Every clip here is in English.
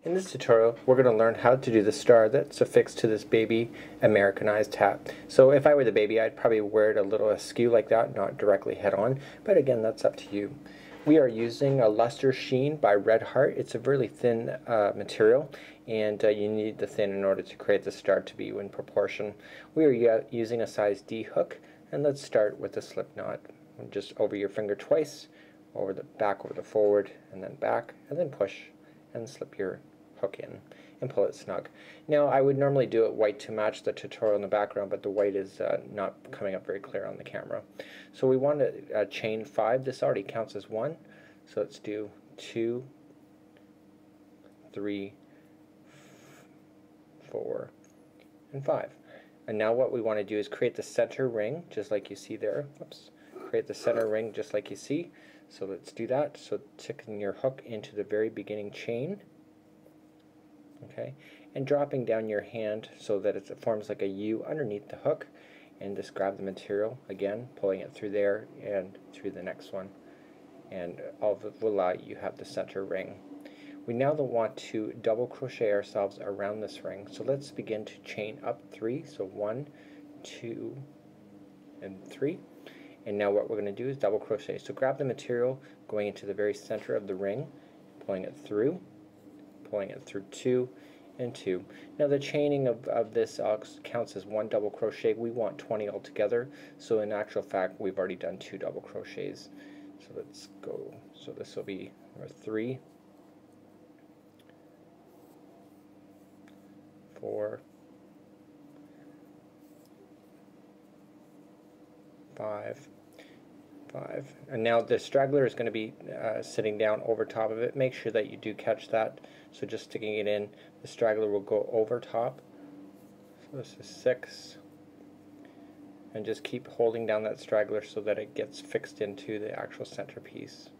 In this tutorial, we're going to learn how to do the star that's affixed to this baby Americanized hat. So if I were the baby, I'd probably wear it a little askew like that, not directly head on, but again, that's up to you. We are using a luster sheen by Red Heart. It's a really thin material, and you need the thin in order to create the star to be in proportion. We are using a size D hook, and let's start with the slip knot. Just over your finger twice, over the back, over the forward, and then back, and then push and slip your hook in and pull it snug. Now I would normally do it white to match the tutorial in the background, but the white is not coming up very clear on the camera. So we want to chain 5. This already counts as 1, so let's do 2, 3, 4, and 5. And now what we want to do is create the center ring, just like you see there. Oops. Create the center ring just like you see. So let's do that. So sticking your hook into the very beginning chain, okay, and dropping down your hand so that it forms like a U underneath the hook, and just grab the material again, pulling it through there and through the next one, and voila, you have the center ring. We now want to double crochet ourselves around this ring, so let's begin to chain up 3, so 1, 2, and 3. And now what we're going to do is double crochet. So grab the material going into the very center of the ring, pulling it through 2 and 2. Now the chaining of this counts as 1 double crochet. We want 20 altogether, so in actual fact we've already done 2 double crochets. So let's go. So this will be number 3, 4, 5, and now the straggler is going to be sitting down over top of it. Make sure that you do catch that. So just sticking it in, the straggler will go over top. So this is 6, and just keep holding down that straggler so that it gets fixed into the actual centerpiece.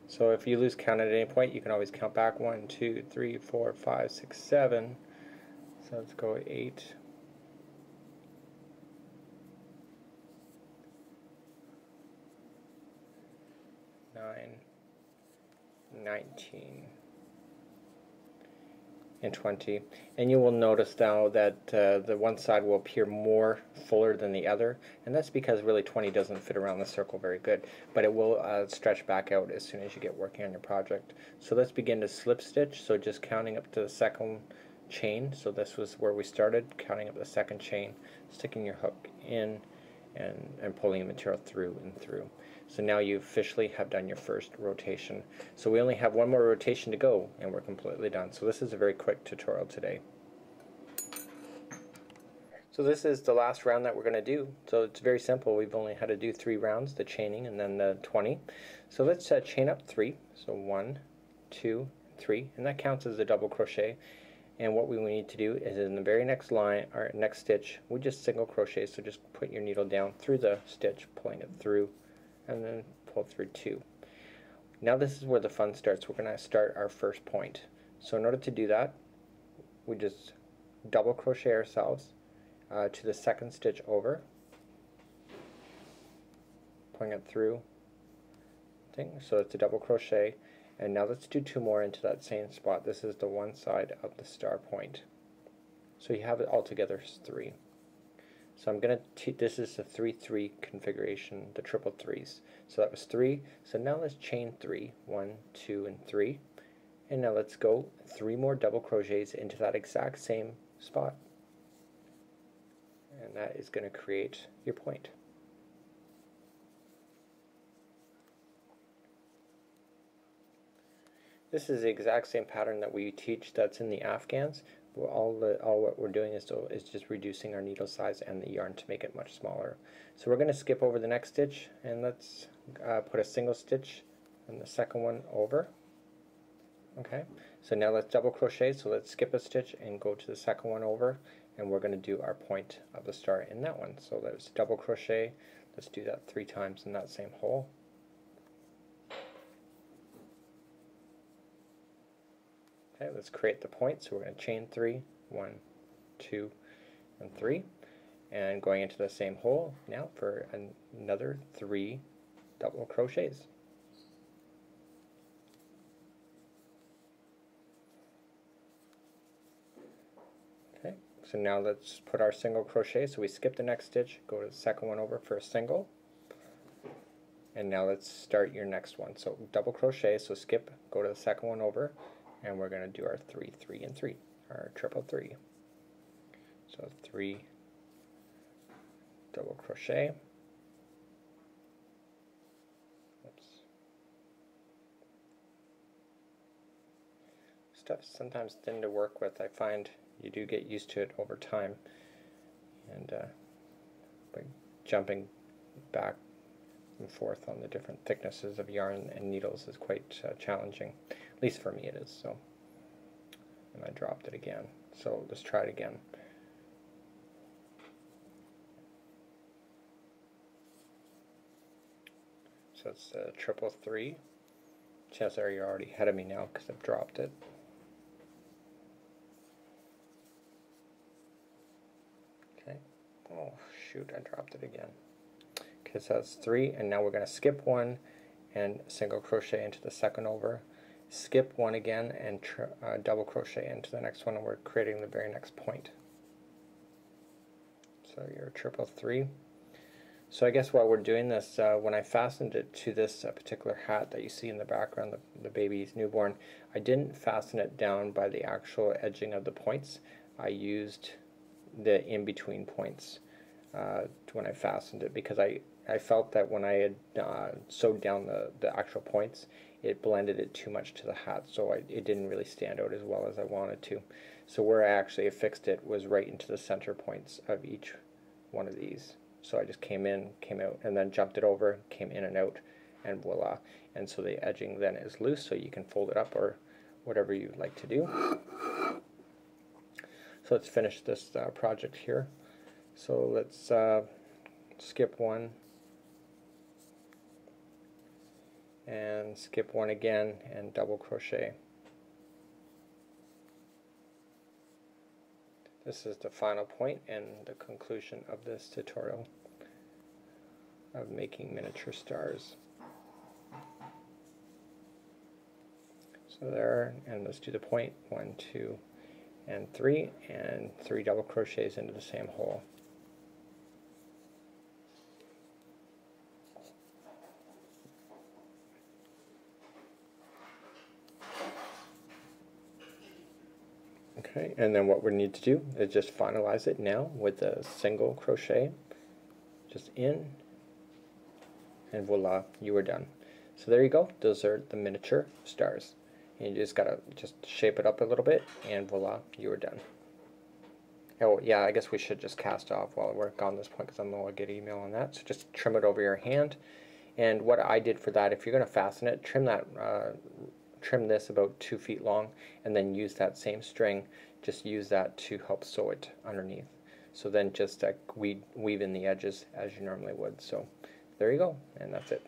So if you lose count at any point, you can always count back. 1, 2, 3, 4, 5, 6, 7. So let's go 8, 9, 19, and 20. And you will notice now that the one side will appear more fuller than the other, and that's because really 20 doesn't fit around the circle very good, but it will stretch back out as soon as you get working on your project. So let's begin to slip stitch, so just counting up to the second chain. So this was where we started, counting up the second chain, sticking your hook in and pulling the material through and through. So now you officially have done your first rotation. So we only have one more rotation to go and we're completely done. So this is a very quick tutorial today. So this is the last round that we're going to do. So it's very simple. We've only had to do 3 rounds, the chaining and then the 20. So let's chain up 3. So 1, 2, 3, and that counts as a double crochet. And what we need to do is in the very next line, or next stitch, we just single crochet. So just put your needle down through the stitch, pulling it through, and then pull through 2. Now this is where the fun starts. We're going to start our first point. So in order to do that, we just double crochet ourselves to the second stitch over, pulling it through, so it's a double crochet. And now let's do 2 more into that same spot. This is the one side of the star point. So you have it all together as 3. So I'm going to, this is the 3-3 configuration, the triple 3s. So that was 3. So now let's chain 3, 1, 2, and 3. And now let's go 3 more double crochets into that exact same spot. And that is going to create your point. This is the exact same pattern that we teach that's in the Afghans. All what we're doing is just reducing our needle size and the yarn to make it much smaller. So we're going to skip over the next stitch, and let's put a single stitch and the second one over. Okay, so now let's double crochet, so let's skip a stitch and go to the second one over, and we're going to do our point of the star in that one. So let's double crochet, let's do that 3 times in that same hole. Okay, let's create the point. So we're going to chain 3, 1, 2, and 3, and going into the same hole now for another 3 double crochets. Okay, so now let's put our single crochet. So we skip the next stitch, go to the second one over for a single, and now let's start your next one. So double crochet, so skip, go to the second one over, and we're going to do our 3, 3, and 3, our triple 3. So 3 double crochet. Oops. Stuff's sometimes thin to work with. I find you do get used to it over time, and by jumping back and forth on the different thicknesses of yarn and needles is quite challenging. At least for me it is. So, and I dropped it again. So let's try it again. So it's triple 3. Chances are you're already ahead of me now because I've dropped it. Okay. Oh shoot, I dropped it again. Okay, so that's 3, and now we're going to skip 1 and single crochet into the second over, skip 1 again and double crochet into the next one, and we're creating the very next point. So your triple 3. So I guess while we're doing this, when I fastened it to this particular hat that you see in the background, the baby's newborn, I didn't fasten it down by the actual edging of the points. I used the in-between points when I fastened it, because I felt that when I had sewed down the actual points, it blended it too much to the hat, so it didn't really stand out as well as I wanted to. So where I actually affixed it was right into the center points of each one of these. So I just came in, came out, and then jumped it over, came in and out, and voila. And so the edging then is loose, so you can fold it up or whatever you'd like to do. So let's finish this project here. So let's skip 1 and skip 1 again and double crochet. This is the final point and the conclusion of this tutorial of making miniature stars. So there, and let's do the point, 1, 2, and 3, and 3 double crochets into the same hole. Okay, and then what we need to do is just finalize it now with a single crochet, just in, and voila, you are done. So there you go, those are the miniature stars. And you just gotta shape it up a little bit, and voila, you are done. Oh yeah, I guess we should just cast off while we're on this point, because I know I'll get email on that. So just trim it over your hand. And what I did for that, if you're gonna fasten it, trim that. Trim this about 2 feet long, and then use that same string, just use that to help sew it underneath. So then just weave in the edges as you normally would. So there you go, and that's it.